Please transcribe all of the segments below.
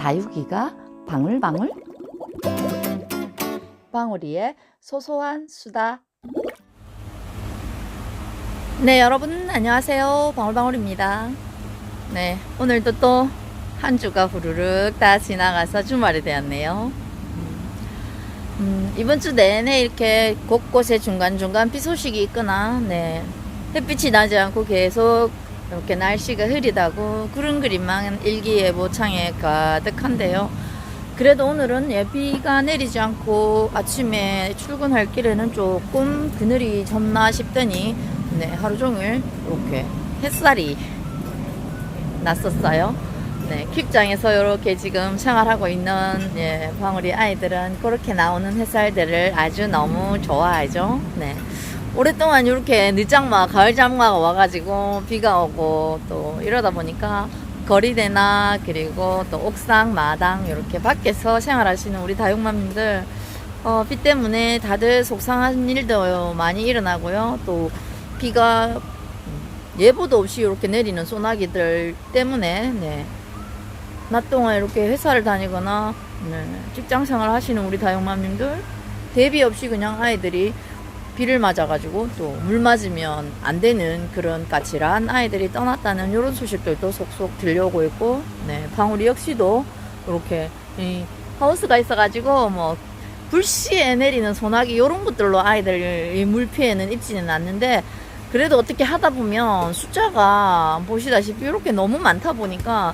다육이가 방울방울. 방울이의 소소한 수다. 네, 여러분 안녕하세요. 방울방울입니다. 네, 오늘도 또 한 주가 후루룩 다 지나가서 주말이 되었네요. 이번 주 내내 이렇게 곳곳에 중간중간 비 소식이 있거나, 네, 햇빛이 나지 않고 계속 이렇게 날씨가 흐리다고 그런 그림만 일기예보 창에 가득한데요. 그래도 오늘은 비가 내리지 않고 아침에 출근할 길에는 조금 그늘이 졌나 싶더니, 네, 하루 종일 이렇게 햇살이 났었어요. 네, 퀵장에서 이렇게 지금 생활하고 있는 방울이 아이들은 그렇게 나오는 햇살들을 아주 너무 좋아하죠. 네, 오랫동안 이렇게 늦장마, 가을 장마가 와가지고 비가 오고 또 이러다 보니까 거리대나 그리고 또 옥상, 마당 이렇게 밖에서 생활하시는 우리 다육맘님들 비 때문에 다들 속상한 일도 많이 일어나고요. 또 비가 예보도 없이 이렇게 내리는 소나기들 때문에, 네, 낮 동안 이렇게 회사를 다니거나, 네, 직장생활 하시는 우리 다육맘님들 대비 없이 그냥 아이들이 비를 맞아가지고 또 물 맞으면 안 되는 그런 까칠한 아이들이 떠났다는 이런 소식들도 속속 들려오고 있고, 네, 방울이 역시도 이렇게 하우스가 있어가지고 뭐 불시에 내리는 소나기 이런 것들로 아이들 물 피해는 입지는 않는데, 그래도 어떻게 하다 보면 숫자가 보시다시피 이렇게 너무 많다 보니까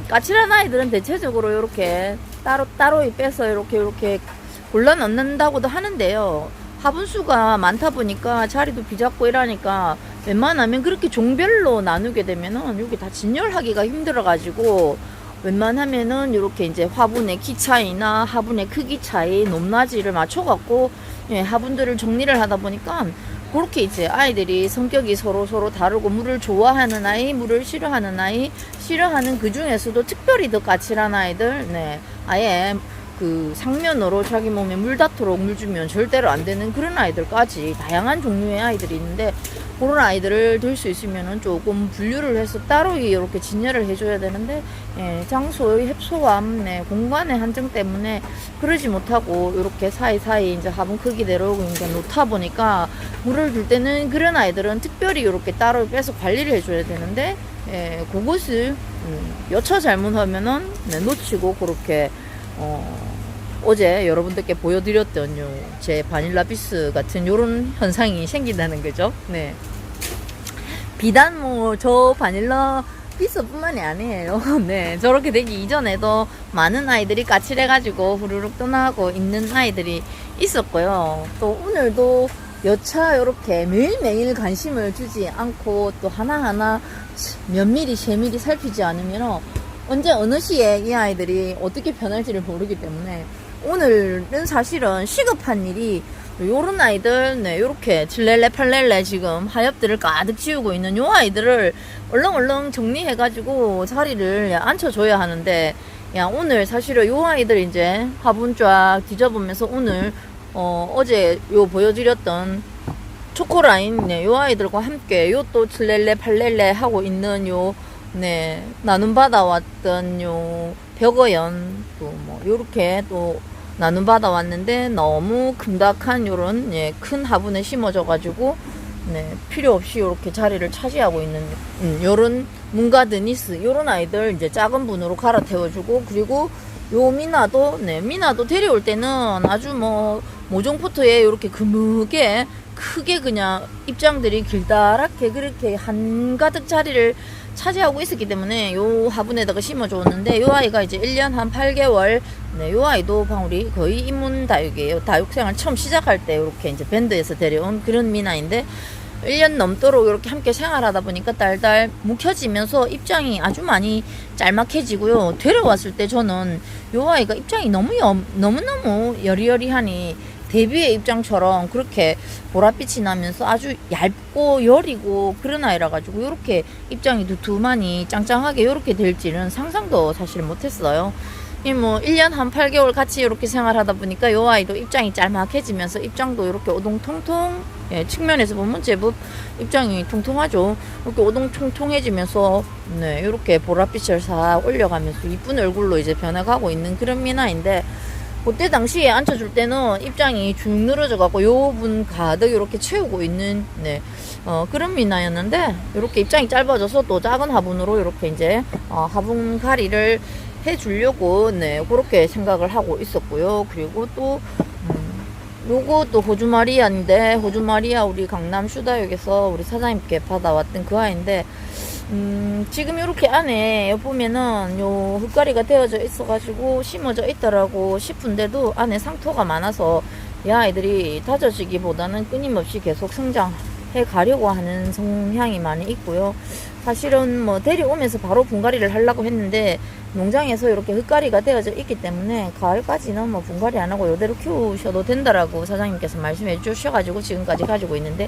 까칠한 아이들은 대체적으로 이렇게 따로 빼서 이렇게 골라 넣는다고도 하는데요. 화분수가 많다 보니까 자리도 비잡고 이러니까 웬만하면 그렇게 종별로 나누게 되면은 여기 다 진열하기가 힘들어가지고, 웬만하면은 이렇게 이제 화분의 키 차이나 화분의 크기 차이, 높낮이를 맞춰갖고 화분들을 정리를 하다 보니까 그렇게 이제 아이들이 성격이 서로 다르고, 물을 좋아하는 아이, 물을 싫어하는 아이, 싫어하는 그 중에서도 특별히 더 까칠한 아이들, 네, 아예 그 상면으로 자기 몸에 물 닿도록 물 주면 절대로 안 되는 그런 아이들까지 다양한 종류의 아이들이 있는데, 그런 아이들을 들 수 있으면은 조금 분류를 해서 따로 이렇게 진열을 해줘야 되는데, 장소의 협소함, 네, 공간의 한정 때문에 그러지 못하고 이렇게 사이사이 이제 화분 크기대로 이제 놓다 보니까, 물을 줄 때는 그런 아이들은 특별히 이렇게 따로 빼서 관리를 해줘야 되는데, 그것을 여차 잘못하면은 놓치고 그렇게 어제 여러분들께 보여드렸던 제 바닐라 비스 같은 요런 현상이 생긴다는 거죠. 네. 비단 뭐 저 바닐라 비스 뿐만이 아니에요. 네. 저렇게 되기 이전에도 많은 아이들이 까칠해가지고 후루룩 떠나고 있는 아이들이 있었고요. 또 오늘도 여차 이렇게 매일매일 관심을 주지 않고 또 하나하나 면밀히 세밀히 살피지 않으면 언제 어느 시에 이 아이들이 어떻게 변할지를 모르기 때문에, 오늘은 사실은 시급한 일이 요런 아이들, 네, 요렇게 7렐레 8렐레 지금 하엽들을 가득 지우고 있는 요 아이들을 얼렁얼렁 정리해가지고 자리를 앉혀줘야 하는데, 오늘 사실은 요 아이들 이제 화분 쫙 뒤져보면서 오늘 어제 요 보여드렸던 초코라인, 네, 요 아이들과 함께 요 또 7렐레 8렐레 하고 있는 요, 네, 나눔 받아왔던 요 벽어연 또 뭐 요렇게 또 나눔 받아왔는데, 너무 큼닥한 요런 큰 화분에 심어져 가지고, 네, 필요 없이 요렇게 자리를 차지하고 있는 요런 문가드니스 요런 아이들 이제 작은 분으로 갈아태워주고, 그리고 요 미나도, 네, 미나도 데려올 때는 아주 뭐 모종포트에 요렇게 그무게 크게 그냥 입장들이 길다랗게 그렇게 한가득 자리를 차지하고 있었기 때문에 요 화분에다가 심어줬는데, 요 아이가 이제 1년 한 8개월, 네, 요 아이도 방울이 거의 입문 다육이에요. 다육생활 처음 시작할 때 이렇게 이제 밴드에서 데려온 그런 미나인데, 1년 넘도록 이렇게 함께 생활하다 보니까 달달 묵혀지면서 입장이 아주 많이 짤막해지고요. 데려왔을 때 저는 요 아이가 입장이 너무너무 여리여리하니 데뷔의 입장처럼 그렇게 보랏빛이 나면서 아주 얇고 여리고 그런 아이라 가지고 이렇게 입장이 두툼하니 짱짱하게 이렇게 될지는 상상도 사실 못했어요. 이 뭐 1년 한 8개월 같이 이렇게 생활하다 보니까 요 아이도 입장이 짤막해지면서 입장도 이렇게 오동통통, 예, 측면에서 보면 제법 입장이 통통하죠. 이렇게 오동통통해지면서 네, 이렇게 보랏빛을 싹 올려가면서 이쁜 얼굴로 이제 변해가고 있는 그런 미나인데, 그때 당시에 앉혀줄 때는 입장이 쭉 늘어져 갖고 요 분 가득 이렇게 채우고 있는, 네, 그런 미나였는데, 이렇게 입장이 짧아져서 또 작은 화분으로 이렇게 이제 화분 가리를 해주려고, 네, 그렇게 생각을 하고 있었고요. 그리고 또 요것도 호주마리아인데, 호주마리아 우리 강남 슈다역에서 우리 사장님께 받아왔던 그 아이인데, 지금 이렇게 안에 보면은 요 흙가리가 되어져 있어가지고 심어져 있더라고 싶은데도 안에 상토가 많아서 이 아이들이 다져지기보다는 끊임없이 계속 성장해 가려고 하는 성향이 많이 있고요. 사실은 뭐 데려오면서 바로 분갈이를 하려고 했는데, 농장에서 이렇게 흙가리가 되어져 있기 때문에 가을까지는 뭐 분갈이 안 하고 이대로 키우셔도 된다라고 사장님께서 말씀해 주셔가지고 지금까지 가지고 있는데,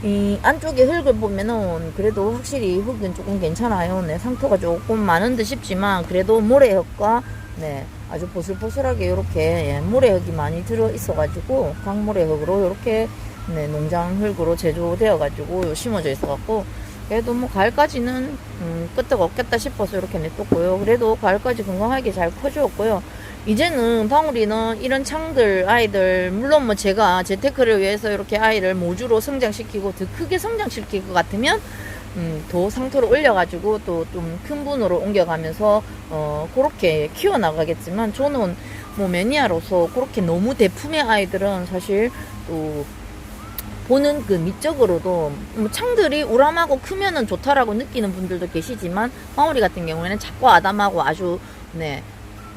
이 안쪽에 흙을 보면은 그래도 확실히 흙은 조금 괜찮아요. 네, 상토가 조금 많은 듯 싶지만 그래도 모래흙과, 네, 아주 보슬보슬하게 이렇게, 예, 모래흙이 많이 들어 있어가지고 강모래흙으로 이렇게, 네, 농장 흙으로 제조되어 가지고 심어져 있어 갖고, 그래도 뭐 가을까지는 끄떡 없겠다 싶어서 이렇게 냅뒀고요. 그래도 가을까지 건강하게 잘 커주었고요. 이제는 방울이는 이런 창들 아이들, 물론 뭐 제가 재테크를 위해서 이렇게 아이를 모주로 성장시키고 더 크게 성장시킬 것 같으면 더 상토를 올려가지고 또 좀 큰 분으로 옮겨가면서 그렇게 키워나가겠지만, 저는 뭐 매니아로서 그렇게 너무 대품의 아이들은 사실 또 보는 그 미적으로도 뭐 창들이 우람하고 크면은 좋다라고 느끼는 분들도 계시지만, 방울이 같은 경우에는 작고 아담하고 아주, 네,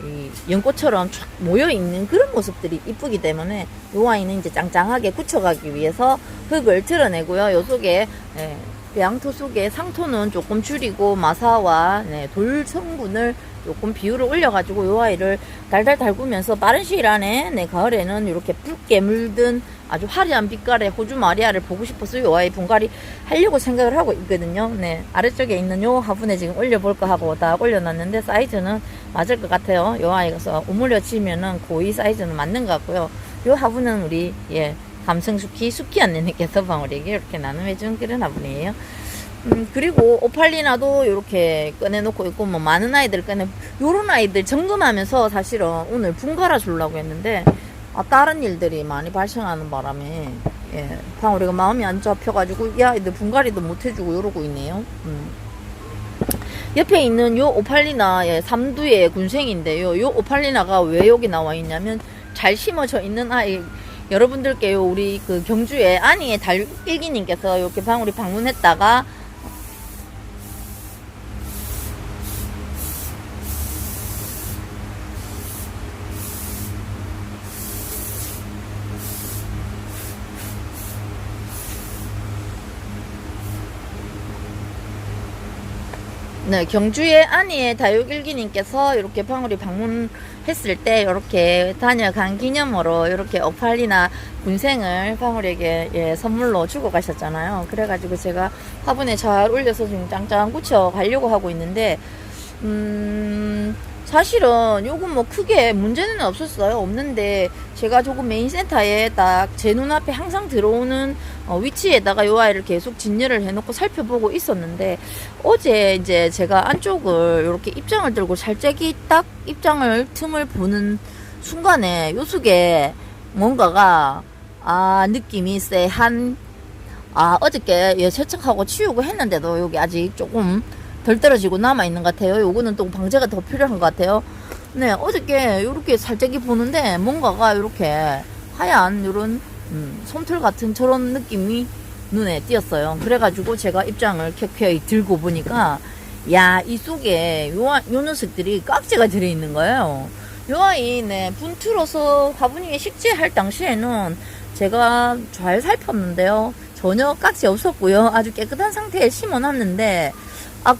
이 연꽃처럼 쫙 모여있는 그런 모습들이 이쁘기 때문에 요 아이는 이제 짱짱하게 굳혀가기 위해서 흙을 드러내고요. 요 속에, 예, 배양토 속에 상토는 조금 줄이고 마사와, 네, 돌 성분을 조금 비율을 올려가지고 요 아이를 달달 달구면서 빠른 시일 안에, 네, 가을에는 이렇게 붉게 물든 아주 화려한 빛깔의 호주 마리아를 보고 싶어서 요 아이 분갈이 하려고 생각을 하고 있거든요. 네, 아래쪽에 있는 요 화분에 지금 올려볼까 하고 다 올려놨는데 사이즈는 맞을 것 같아요. 요 아이가 오므려 치면은 고이 사이즈는 맞는 것 같고요. 요 화분은 우리, 예, 감성수키 수키 언니께서 방울에게 이렇게 나눔해준 그런 화분이에요. 그리고 오팔리나도 이렇게 꺼내놓고 있고, 뭐 많은 아이들 요런 아이들 점검하면서 사실은 오늘 분갈아 주려고 했는데, 다른 일들이 많이 발생하는 바람에, 예, 방울이가 마음이 안 잡혀가지고 이 아이들 분갈이도 못 해주고 이러고 있네요. 옆에 있는 요 오팔리나의 삼두의 군생인데요. 요 오팔리나가 왜 여기 나와 있냐면, 잘 심어져 있는 아이, 여러분들께요, 우리 그 경주에 안이의 달일기님께서 이렇게 방울이 방문했다가 네, 경주의 안이의 다육일기님께서 이렇게 방울이 방문했을 때 이렇게 다녀간 기념으로 이렇게 오팔리나 군생을 방울에게, 예, 선물로 주고 가셨잖아요. 그래가지고 제가 화분에 잘 올려서 지금 짱짱 굳혀 가려고 하고 있는데, 사실은 요건 뭐 크게 문제는 없었어요. 없는데 제가 조금 메인 센터에 딱 제 눈앞에 항상 들어오는 위치에다가 요 아이를 계속 진열을 해놓고 살펴보고 있었는데, 어제 이제 제가 안쪽을 이렇게 입장을 들고 살짝이 딱 입장을 틈을 보는 순간에 요 속에 뭔가가, 느낌이 쎄한, 어저께, 예, 세척하고 치우고 했는데도 여기 아직 조금 덜 떨어지고 남아있는 것 같아요. 요거는 또 방제가 더 필요한 것 같아요. 네, 어저께 요렇게 살짝이 보는데 뭔가가 요렇게 하얀 요런 솜털 같은 저런 느낌이 눈에 띄었어요. 그래가지고 제가 입장을 켜켜이 들고 보니까, 야, 이 속에 요 녀석들이 깍지가 들어있는 거예요. 요 아이, 네, 분투로서 화분 위에 식재할 당시에는 제가 잘 살폈는데요. 전혀 깍지 없었고요. 아주 깨끗한 상태에 심어놨는데,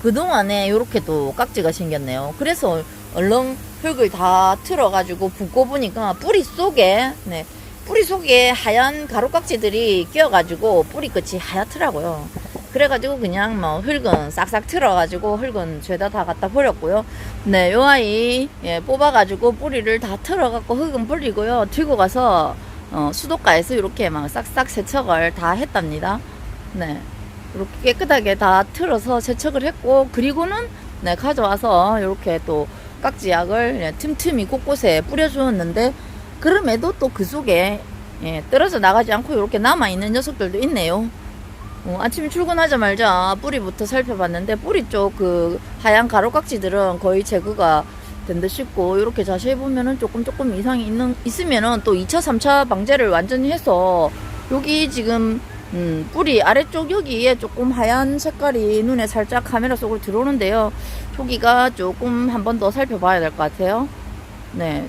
그동안에 요렇게 또 깍지가 생겼네요. 그래서 얼른 흙을 다 틀어가지고 붓고 보니까 뿌리 속에, 네, 뿌리 속에 하얀 가루깍지들이 끼어가지고 뿌리 끝이 하얗더라고요. 그래가지고 그냥 뭐 흙은 싹싹 틀어가지고 흙은 죄다 다 갖다 버렸고요. 네, 요 아이 예, 뽑아가지고 뿌리를 다 틀어갖고 흙은 버리고요. 들고 가서 수도가에서 이렇게 막 싹싹 세척을 다 했답니다. 네, 이렇게 깨끗하게 다 틀어서 세척을 했고, 그리고는 네, 가져와서 이렇게 또 깍지약을 예, 틈틈이 곳곳에 뿌려주었는데, 그럼에도 또 그 속에 예, 떨어져 나가지 않고 이렇게 남아있는 녀석들도 있네요. 아침에 출근하자마자 뿌리부터 살펴봤는데, 뿌리 쪽 그 하얀 가루깍지들은 거의 제거가 된 듯 싶고, 이렇게 자세히 보면은 조금 이상이 있으면은 또 2차, 3차 방제를 완전히 해서, 여기 지금 뿌리 아래쪽 여기에 조금 하얀 색깔이 눈에 살짝 카메라 속으로 들어오는데요. 여기가 조금 한 번 더 살펴봐야 될 것 같아요. 네,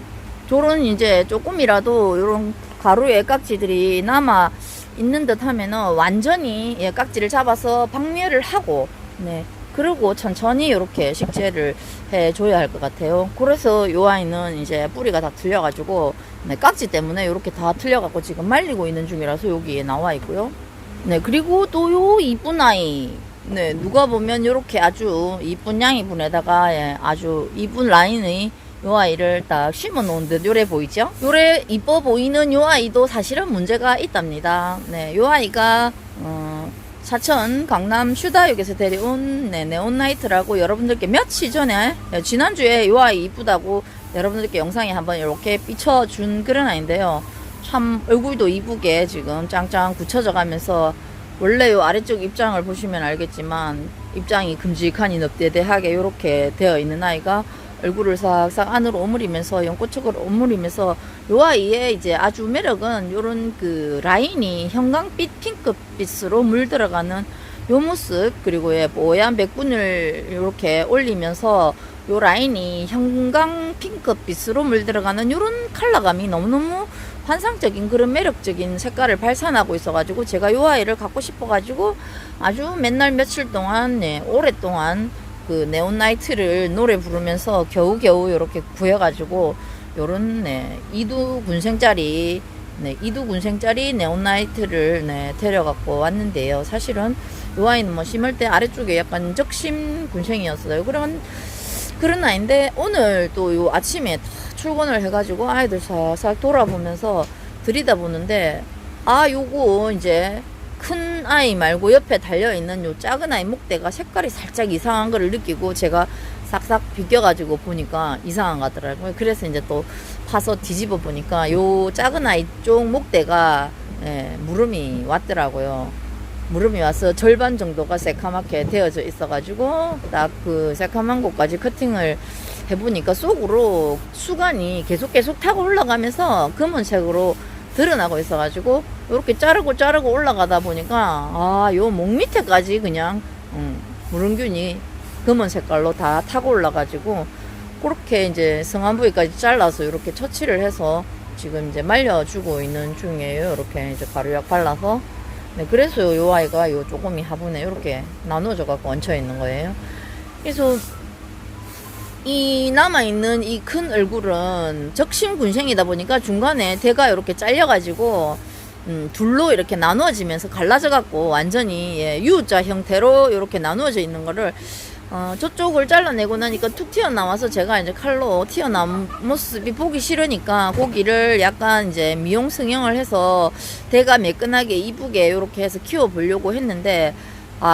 저런 이제 조금이라도 이런 가루의 깍지들이 남아 있는 듯 하면은 완전히 예, 깍지를 잡아서 박멸을 하고, 네, 그리고 천천히 이렇게 식재를 해줘야 할 것 같아요. 그래서 요 아이는 이제 뿌리가 다 틀려가지고, 네, 깍지 때문에 이렇게 다 틀려갖고 지금 말리고 있는 중이라서 여기에 나와 있고요. 네, 그리고 또 요 이쁜 아이, 네, 누가 보면 이렇게 아주 이쁜 양이분에다가 예, 아주 이쁜 라인의 요 아이를 딱 심어 놓은 듯 요래 보이죠? 요래 이뻐 보이는 요 아이도 사실은 문제가 있답니다. 네, 요 아이가 사천 강남 슈다역에서 데려온 네, 네온나이트라고 여러분들께 며칠 전에 지난주에 요 아이 이쁘다고 여러분들께 영상에 한번 이렇게 비춰준 그런 아이인데요. 참 얼굴도 이쁘게 지금 짱짱 굳혀져 가면서, 원래 요 아래쪽 입장을 보시면 알겠지만 입장이 큼직하니 넙대대하게 이렇게 되어 있는 아이가 얼굴을 싹싹 안으로 오므리면서 연꽃쪽으로 오므리면서, 요 아이의 이제 아주 매력은 요런 그 라인이 형광빛 핑크빛으로 물들어가는 요 모습, 그리고 예, 뽀얀 백분을 이렇게 올리면서 요 라인이 형광 핑크빛으로 물들어가는 요런 컬러감이 너무너무 환상적인 그런 매력적인 색깔을 발산하고 있어가지고, 제가 요 아이를 갖고 싶어가지고 아주 맨날 며칠 동안 네, 오랫동안 그 네온나이트를 노래 부르면서 겨우겨우 이렇게 구해가지고 요런 네, 2두 군생짜리 네, 2두 군생짜리 네온나이트를 네, 데려갖고 왔는데요. 사실은 요 아이는 뭐 심을 때 아래쪽에 약간 적심 군생이었어요. 그런 아이인데, 오늘 또 요 아침에 출근을 해가지고 아이들 싹싹 돌아보면서 들여다보는데, 아, 요거 이제 큰 아이 말고 옆에 달려있는 요 작은 아이 목대가 색깔이 살짝 이상한 거를 느끼고, 제가 싹싹 비껴가지고 보니까 이상한 것 같더라고요. 그래서 이제 또 파서 뒤집어 보니까 요 작은 아이 쪽 목대가 예, 무름이 왔더라고요. 무름이 와서 절반 정도가 새카맣게 되어져 있어가지고, 딱 그 새카만 곳까지 커팅을 해보니까 속으로 수간이 계속 타고 올라가면서 검은색으로 드러나고 있어가지고, 이렇게 자르고 올라가다 보니까 요 목 밑에까지 그냥 무릉균이 검은 색깔로 다 타고 올라가지고, 그렇게 이제 성안 부위까지 잘라서 이렇게 처치를 해서 지금 이제 말려주고 있는 중이에요. 이렇게 이제 가루약 발라서. 네, 그래서 요 아이가 요 조금이 화분에 이렇게 나눠져 갖고 얹혀 있는 거예요. 그래서 이 남아있는 이 큰 얼굴은 적심 군생이다 보니까 중간에 대가 이렇게 잘려가지고 둘로 이렇게 나누어지면서 갈라져 갖고 완전히 예, U자 형태로 이렇게 나누어져 있는 거를 저쪽을 잘라내고 나니까 툭 튀어나와서, 제가 이제 칼로 튀어나온 모습이 보기 싫으니까 고기를 약간 이제 미용 성형을 해서 대가 매끈하게 이쁘게 이렇게 해서 키워 보려고 했는데,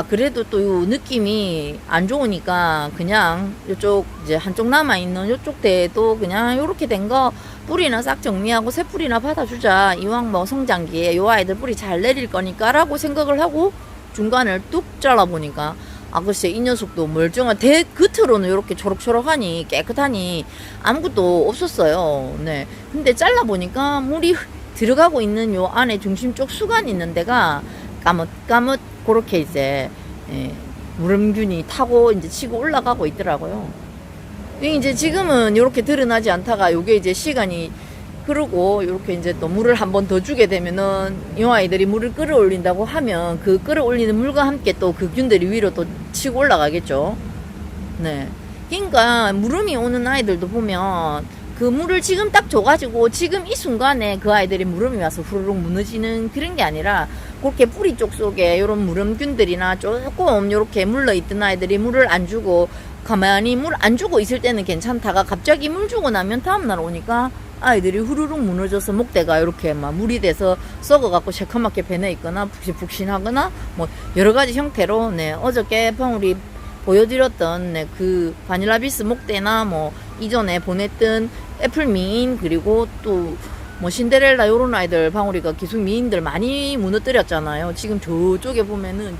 그래도 또 요 느낌이 안 좋으니까 그냥 요쪽 이제 한쪽 남아있는 요쪽 대에도 그냥 요렇게 된 거 뿌리나 싹 정리하고 새 뿌리나 받아주자. 이왕 뭐 성장기에 요 아이들 뿌리 잘 내릴 거니까 라고 생각을 하고 중간을 뚝 잘라보니까, 글쎄 이 녀석도 멀쩡한 대 겉으로는 이렇게 초록초록하니 깨끗하니 아무것도 없었어요. 네, 근데 잘라보니까 물이 들어가고 있는 요 안에 중심 쪽 수간이 있는 데가 까뭇까뭇 그렇게 이제 예, 무름균이 타고 이제 치고 올라가고 있더라고요. 이제 지금은 이렇게 드러나지 않다가 요게 이제 시간이 그러고 이렇게 이제 또 물을 한 번 더 주게 되면은 이 아이들이 물을 끌어올린다고 하면 그 끌어올리는 물과 함께 또 그 균들이 위로 또 치고 올라가겠죠. 네, 그러니까 무름이 오는 아이들도 보면 그 물을 지금 딱 줘가지고 지금 이 순간에 그 아이들이 무름이 와서 후루룩 무너지는 그런 게 아니라 그렇게 뿌리 쪽 속에 이런 무름균들이나 조금 이렇게 물러있던 아이들이 물을 안 주고 가만히 물 안 주고 있을 때는 괜찮다가 갑자기 물 주고 나면 다음날 오니까 아이들이 후루룩 무너져서 목대가 이렇게 막 물이 돼서 썩어갖고 새카맣게 변해 있거나 푹신푹신하거나 뭐 여러 가지 형태로 네, 어저께 방울이 보여드렸던 네, 그 바닐라비스 목대나 뭐 이전에 보냈던 애플미인 그리고 또 뭐 신데렐라 요런 아이들 방울이가 기숙 미인들 많이 무너뜨렸잖아요. 지금 저쪽에 보면은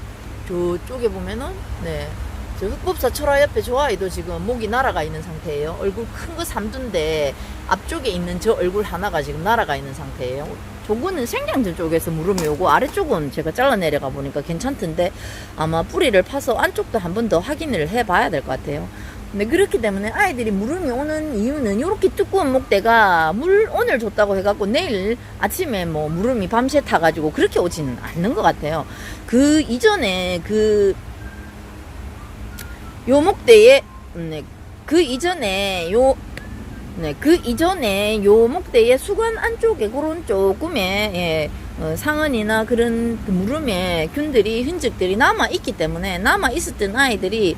네. 저 흑법사 철화 옆에 저 아이도 지금 목이 날아가 있는 상태예요. 얼굴 큰 거 3두인데 앞쪽에 있는 저 얼굴 하나가 지금 날아가 있는 상태예요. 저거는 생장전 쪽에서 무름이 오고 아래쪽은 제가 잘라 내려가 보니까 괜찮던데 아마 뿌리를 파서 안쪽도 한 번 더 확인을 해 봐야 될 것 같아요. 근데 그렇기 때문에 아이들이 무름이 오는 이유는 이렇게 두꺼운 목대가 물 오늘 줬다고 해갖고 내일 아침에 뭐 무름이 밤새 타가지고 그렇게 오지는 않는 것 같아요. 그 이전에 요 목대에 그 이전에 요 목대의 수관 안쪽에 그런 조금의 상흔이나 그런 그 무름의 균들이 흔적들이 남아 있기 때문에 남아 있었던 아이들이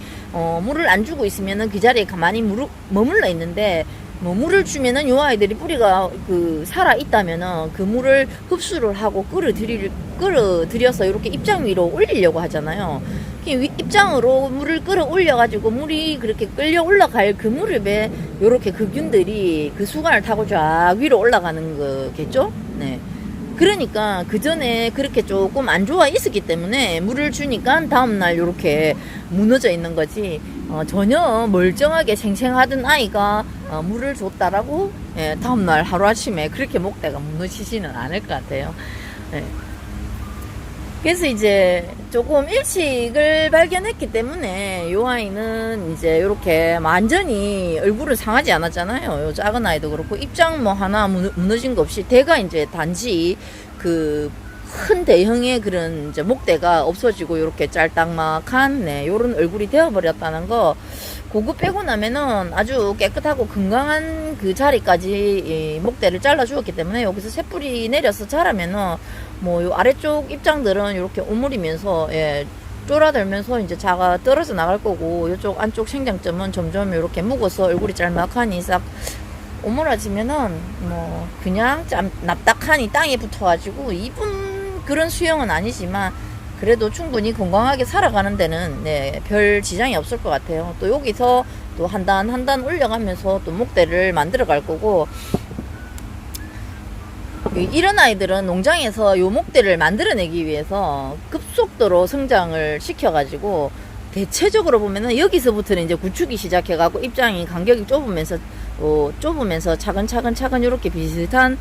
물을 안 주고 있으면은 그 자리에 가만히 머물러 있는데 뭐 물을 주면은 요 아이들이 뿌리가 그 살아 있다면은 그 물을 흡수를 하고 끌어들여서 이렇게 입장 위로 올리려고 하잖아요. 입장으로 물을 끌어올려 가지고 물이 그렇게 끌려 올라갈 그 무렵에 요렇게 그 균들이 그 수관을 타고 쫙 위로 올라가는 거겠죠? 네. 그러니까 그 전에 그렇게 조금 안 좋아 있었기 때문에 물을 주니까 다음날 요렇게 무너져 있는 거지 전혀 멀쩡하게 생생하던 아이가 물을 줬다라고 다음날 하루아침에 그렇게 목대가 무너지지는 않을 것 같아요. 네. 그래서 이제 조금 일찍을 발견했기 때문에 요 아이는 이제 이렇게 완전히 얼굴은 상하지 않았잖아요. 요 작은 아이도 그렇고 입장 뭐 하나 무너진 거 없이 대가 이제 단지 그 큰 대형의 그런 이제 목대가 없어지고 이렇게 짤딱막한 요런 얼굴이 되어버렸다는 거 그거 빼고 나면은 아주 깨끗하고 건강한 그 자리까지 목대를 잘라 주었기 때문에 여기서 새뿌리 내려서 자라면은 뭐 요 아래쪽 입장들은 이렇게 오므리면서 쫄아들면서 이제 자가 떨어져 나갈 거고 이쪽 안쪽 생장점은 점점 이렇게 묵어서 얼굴이 짤막하니 싹 오므라지면은 뭐 그냥 납작하니 땅에 붙어가지고 이쁜 그런 수영은 아니지만 그래도 충분히 건강하게 살아가는 데는 별 지장이 없을 것 같아요. 또 여기서 또 한 단 한 단 올려가면서 또 목대를 만들어 갈 거고 이런 아이들은 농장에서 요 목대를 만들어내기 위해서 급속도로 성장을 시켜가지고 대체적으로 보면은 여기서부터는 이제 구축이 시작해가고 입장이 간격이 좁으면서 차근차근 이렇게 비슷한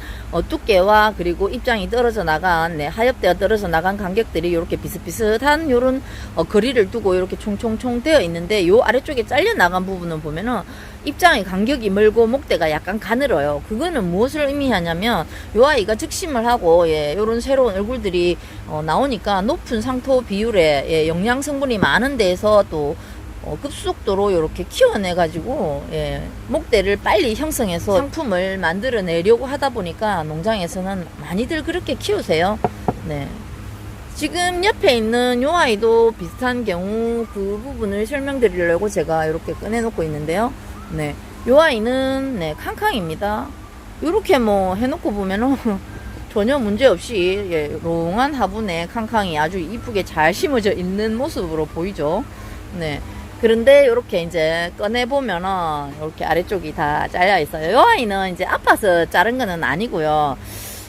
두께와 그리고 입장이 떨어져 나간 하엽대가 떨어져 나간 간격들이 이렇게 비슷비슷한 요런 거리를 두고 이렇게 총총총 되어 있는데 요 아래쪽에 잘려 나간 부분은 보면은 입장의 간격이 멀고 목대가 약간 가늘어요. 그거는 무엇을 의미하냐면 요 아이가 즉심을 하고 요런 새로운 얼굴들이 나오니까 높은 상토 비율에 영양 성분이 많은 데에서 또 급속도로 이렇게 키워내 가지고 목대를 빨리 형성해서 상품을 만들어내려고 하다 보니까 농장에서는 많이들 그렇게 키우세요. 네. 지금 옆에 있는 요 아이도 비슷한 경우 그 부분을 설명드리려고 제가 이렇게 꺼내 놓고 있는데요. 네. 요 아이는 캉캉입니다. 요렇게 뭐 해놓고 보면은 전혀 문제없이 롱한 화분에 캉캉이 아주 이쁘게 잘 심어져 있는 모습으로 보이죠. 네. 그런데 이렇게 이제 꺼내보면은 이렇게 아래쪽이 다 잘려 있어요. 이 아이는 이제 아파서 자른 거는 아니고요.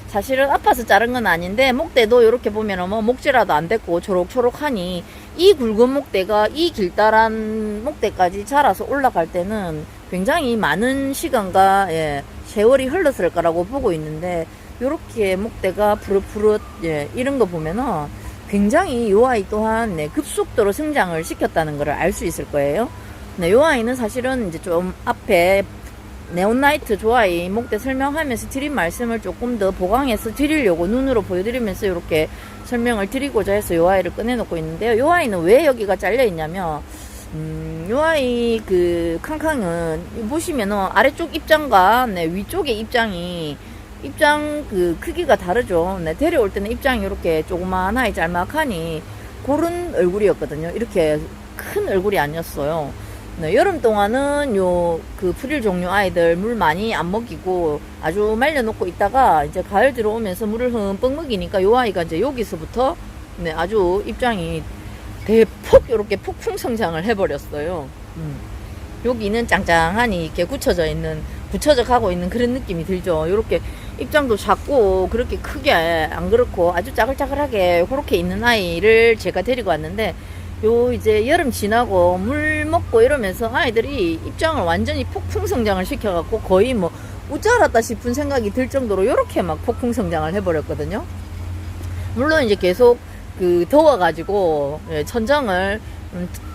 사실은 아파서 자른 건 아닌데 목대도 이렇게 보면은 뭐 목질라도 안 됐고 초록초록하니 이 굵은 목대가 이 길다란 목대까지 자라서 올라갈 때는 굉장히 많은 시간과 세월이 흘렀을 거라고 보고 있는데 이렇게 목대가 푸릇푸릇 이런 거 보면은 굉장히 요 아이 또한 급속도로 성장을 시켰다는 것을 알 수 있을 거예요. 요 아이는 사실은 이제 좀 앞에 네온나이트 조아이 목대 설명하면서 드린 말씀을 조금 더 보강해서 드리려고 눈으로 보여드리면서 이렇게 설명을 드리고자 해서 요 아이를 꺼내놓고 있는데요. 요 아이는 왜 여기가 잘려 있냐면 요 아이 그 캉캉은 보시면은 아래쪽 입장과 네, 위쪽의 입장 그 크기가 다르죠. 네, 데려올 때는 입장이 이렇게 조그만하니 짤막하니 그런 얼굴이었거든요. 이렇게 큰 얼굴이 아니었어요. 네, 여름 동안은 요 그 프릴 종류 아이들 물 많이 안 먹이고 아주 말려놓고 있다가 이제 가을 들어오면서 물을 흠뻑 먹이니까 요 아이가 이제 여기서부터 네, 아주 입장이 대폭 이렇게 폭풍 성장을 해버렸어요. 여기는 짱짱하니 이렇게 굳혀져 가고 있는 그런 느낌이 들죠. 이렇게 입장도 작고 그렇게 크게 안 그렇고 아주 짜글짜글하게 그렇게 있는 아이를 제가 데리고 왔는데 요 이제 여름 지나고 물 먹고 이러면서 아이들이 입장을 완전히 폭풍 성장을 시켜갖고 거의 뭐 우짜랐다 싶은 생각이 들 정도로 이렇게 막 폭풍 성장을 해버렸거든요. 물론 이제 계속 그 더워가지고 천장을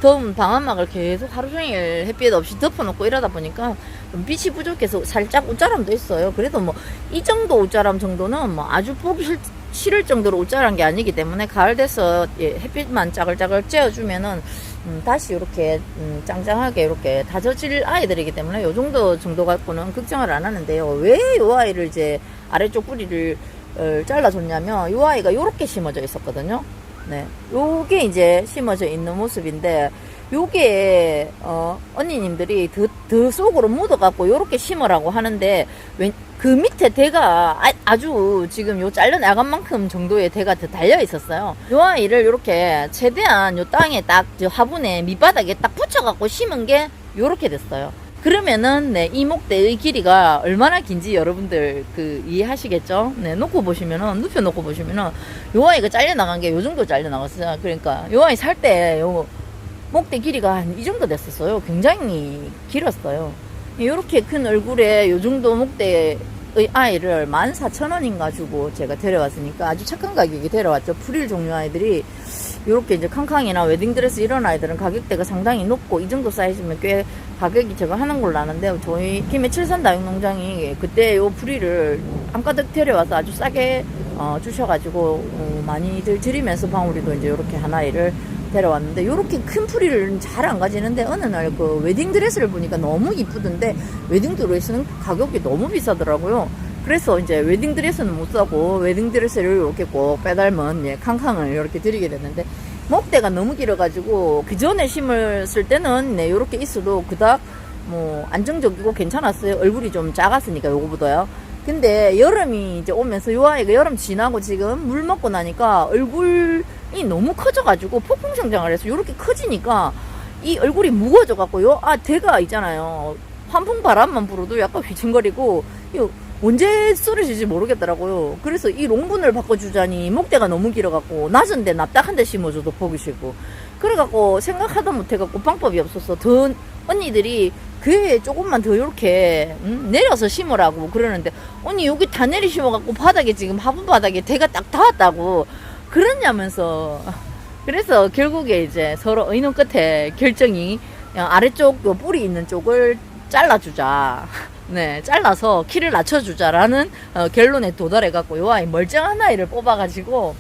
더운 방안막을 계속 하루 종일 햇빛 없이 덮어놓고 이러다 보니까 빛이 부족해서 살짝 웃자람도 있어요. 그래도 뭐 이 정도 웃자람 정도는 뭐 아주 보기 싫을 정도로 웃자란 게 아니기 때문에 가을 돼서 햇빛만 짜글짜글 쬐어주면은 다시 이렇게 짱짱하게 이렇게 다져질 아이들이기 때문에 요 정도 갖고는 걱정을 안 하는데요. 왜 요 아이를 이제 아래쪽 뿌리를 잘라줬냐면 요 아이가 요렇게 심어져 있었거든요. 네, 요게 이제 심어져 있는 모습인데 요게 언니님들이 더 속으로 묻어갖고 요렇게 심으라고 하는데 그 밑에 대가 아주 지금 요 잘려나간 만큼 정도의 대가 더 달려 있었어요. 요 아이를 요렇게 최대한 요 땅에 딱 화분에 밑바닥에 딱 붙여갖고 심은 게 요렇게 됐어요. 그러면은 네, 이 목대의 길이가 얼마나 긴지 여러분들 그 이해하시겠죠? 네, 눕혀놓고 보시면은 요 아이가 잘려나간 게 요 정도 잘려나갔어요. 그러니까 요 아이 살 때 요 목대 길이가 한 이 정도 됐었어요. 굉장히 길었어요. 요렇게 큰 얼굴에 요 정도 목대의 아이를 14,000원인가 주고 제가 데려왔으니까 아주 착한 가격에 데려왔죠. 프릴 종류 아이들이 요렇게 이제 캉캉이나 웨딩드레스 이런 아이들은 가격대가 상당히 높고 이 정도 사이즈면 꽤 가격이 제가 하는 걸로 아는데 저희 김해 칠산다육농장이 그때 요 프릴을 한가득 데려와서 아주 싸게 주셔가지고 많이들 드리면서 방울이도 이제 요렇게 하나이를 데려왔는데 요렇게 큰 프릴은 잘 안 가지는데 어느 날 그 웨딩드레스를 보니까 너무 이쁘던데 웨딩드레스는 가격이 너무 비싸더라고요. 그래서 이제 웨딩드레스는 못 사고 웨딩드레스를 이렇게 꼭 빼닮은 캉캉을 이렇게 드리게 됐는데 목대가 너무 길어가지고 그 전에 심었을 때는 네 요렇게 있어도 그닥 뭐 안정적이고 괜찮았어요. 얼굴이 좀 작았으니까 요거보다요. 근데 여름이 이제 오면서 요 아이가 여름 지나고 지금 물 먹고 나니까 얼굴이 너무 커져가지고 폭풍 성장을 해서 요렇게 커지니까 이 얼굴이 무거워져갖고 대가 있잖아요. 환풍 바람만 불어도 약간 휘청거리고 언제 썰어질지 모르겠더라고요. 그래서 이 롱분을 바꿔주자니 목대가 너무 길어갖고 낮은데 납작한 데 심어줘도 보기 싫고 그래갖고 생각하다 못해갖고 방법이 없어서 더 언니들이 그 조금만 더 이렇게 내려서 심으라고 그러는데 언니 여기 다 내리 심어갖고 바닥에 지금 화분 바닥에 대가 딱 닿았다고 그러냐면서 그래서 결국에 이제 서로 의논 끝에 결정이 아래쪽 요 뿌리 있는 쪽을 잘라주자. 네, 잘라서 키를 낮춰주자라는 결론에 도달해갖고 요 아이 멀쩡한 아이를 뽑아가지고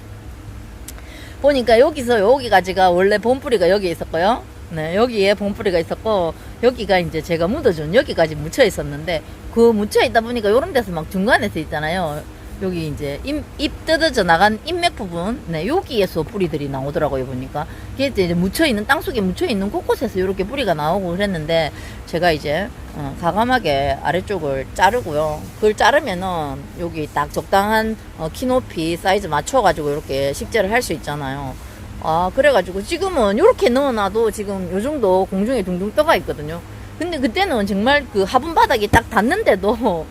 보니까 여기까지가 원래 본뿌리가 여기 있었고요. 네, 여기에 본뿌리가 있었고 여기가 이제 제가 묻어준 여기까지 묻혀 있었는데 그 묻혀 있다 보니까 요런 데서 막 중간에서 있잖아요. 여기 이제 잎 뜯어져 나간 잎맥 부분, 네, 여기에서 뿌리들이 나오더라고요, 보니까. 그게 이제 묻혀있는, 땅속에 묻혀있는 곳곳에서 이렇게 뿌리가 나오고 그랬는데, 제가 이제, 과감하게 아래쪽을 자르고요. 그걸 자르면은, 여기 딱 적당한, 키 높이 사이즈 맞춰가지고 이렇게 식재를 할 수 있잖아요. 그래가지고 지금은 이렇게 넣어놔도 지금 요 정도 공중에 둥둥 떠가 있거든요. 근데 그때는 정말 그 화분 바닥이 딱 닿는데도,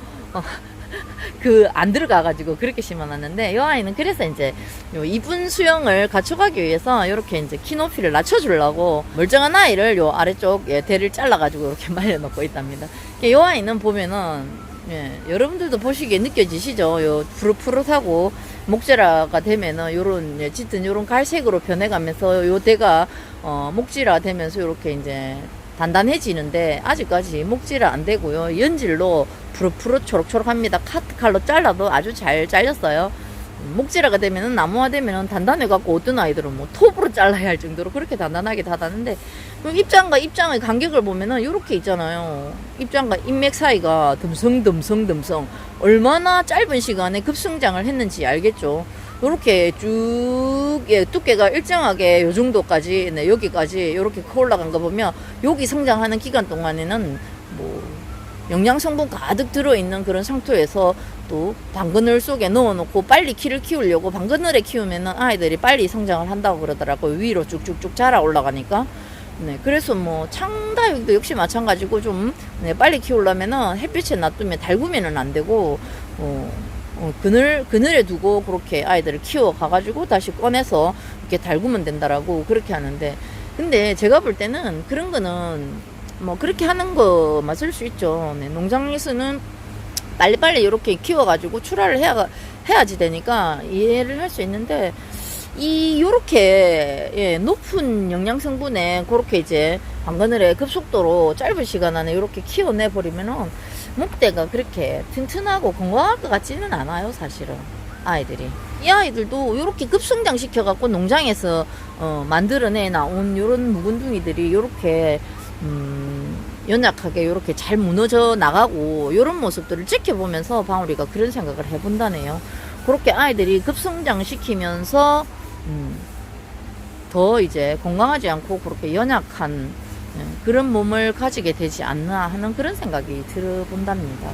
안 들어가가지고 그렇게 심어놨는데, 이 아이는 그래서 이제, 요 이분 수영을 갖춰가기 위해서, 요렇게 이제 키 높이를 낮춰주려고, 멀쩡한 아이를 요 아래쪽, 대를 잘라가지고 이렇게 말려놓고 있답니다. 이 아이는 보면은, 여러분들도 보시기에 느껴지시죠? 요 푸릇푸릇하고, 목재라가 되면은, 요런, 짙은 요런 갈색으로 변해가면서, 요 대가, 목지라 되면서 요렇게 이제, 단단해지는데 아직까지 목질은 안 되고요. 연질로 푸릇푸릇 초록초록합니다. 카트 칼로 잘라도 아주 잘 잘렸어요. 목질화가 되면은 나무화 되면은 단단해갖고 어떤 아이들은 뭐 톱으로 잘라야 할 정도로 그렇게 단단하게 닫았는데 그럼 입장과 입장의 간격을 보면은 이렇게 있잖아요. 입장과 인맥 사이가 듬성듬성듬성 얼마나 짧은 시간에 급성장을 했는지 알겠죠. 이렇게 쭉 예, 두께가 일정하게 요 정도까지 네, 여기까지 이렇게 커 올라간 거 보면 여기 성장하는 기간 동안에는 뭐 영양 성분 가득 들어있는 그런 상토에서 또 당근을 속에 넣어놓고 빨리 키를 키우려고 당근을에 키우면은 아이들이 빨리 성장을 한다고 그러더라고요. 위로 쭉쭉쭉 자라 올라가니까. 네, 그래서 뭐 창다육도 역시 마찬가지고 좀 네, 빨리 키우려면은 햇빛에 놔두면 달구면은 안 되고 그늘에 두고 그렇게 아이들을 키워 가가지고 다시 꺼내서 이렇게 달구면 된다라고 그렇게 하는데, 근데 제가 볼 때는 그런 거는 뭐 그렇게 하는 거 맞을 수 있죠. 네, 농장에서는 빨리빨리 이렇게 키워가지고 출하를 해야지 되니까 이해를 할 수 있는데, 요렇게 예, 높은 영양 성분에 그렇게 이제 방그늘에 급속도로 짧은 시간 안에 이렇게 키워내 버리면은 목대가 그렇게 튼튼하고 건강할 것 같지는 않아요, 사실은. 아이들이, 이 아이들도 이렇게 급성장 시켜갖고 농장에서 만들어내 나온 요런 묵은둥이들이 요렇게 연약하게 요렇게 잘 무너져 나가고 요런 모습들을 지켜보면서 방울이가 그런 생각을 해본다네요. 그렇게 아이들이 급성장 시키면서 더 이제 건강하지 않고 그렇게 연약한 그런 몸을 가지게 되지 않나 하는 그런 생각이 들어본답니다.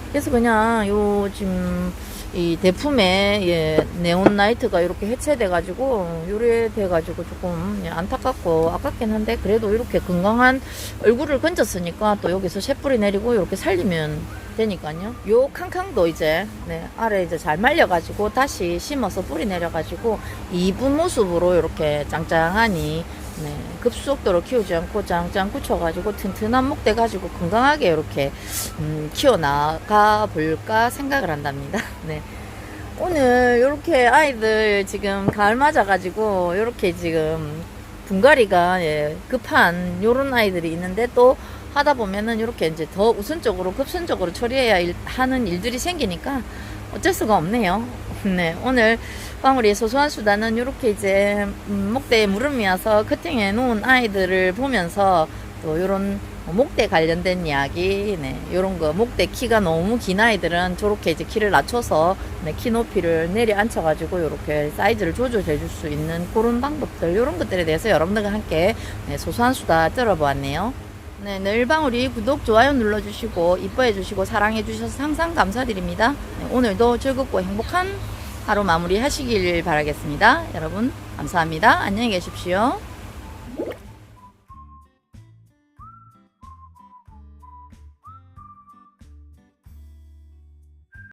그래서 그냥 요 지금 이 대품에 예, 네온라이트가 이렇게 해체돼 가지고 요래 돼 가지고 조금 예, 안타깝고 아깝긴 한데, 그래도 이렇게 건강한 얼굴을 건졌으니까 또 여기서 쇳뿌리 내리고 이렇게 살리면 되니까요. 요 캉캉도 이제 네, 아래 이제 잘 말려 가지고 다시 심어서 뿌리 내려 가지고 이쁜 모습으로 이렇게 짱짱하니 네, 급속도로 키우지 않고 짱짱 굳혀가지고 튼튼한 목대 가지고 건강하게 이렇게 키워나가 볼까 생각을 한답니다. 네. 오늘 이렇게 아이들 지금 가을 맞아가지고 이렇게 지금 분갈이가 예, 급한 요런 아이들이 있는데, 또 하다 보면은 이렇게 이제 더 우선적으로 급선적으로 처리해야 하는 일들이 생기니까 어쩔 수가 없네요. 네, 오늘 방울이의 소소한 수다는 이렇게 이제 목대에 무름이 와서 커팅해 놓은 아이들을 보면서 또 이런 목대 관련된 이야기, 네, 요런 거 목대 키가 너무 긴 아이들은 저렇게 이제 키를 낮춰서 네, 키 높이를 내려 앉혀가지고 이렇게 사이즈를 조절해 줄 수 있는 그런 방법들, 요런 것들에 대해서 여러분들과 함께 네, 소소한 수다 들어보았네요. 네, 늘방울이 구독, 좋아요 눌러주시고 이뻐해 주시고 사랑해 주셔서 항상 감사드립니다. 네, 오늘도 즐겁고 행복한 하루 마무리 하시길 바라겠습니다. 여러분 감사합니다. 안녕히 계십시오.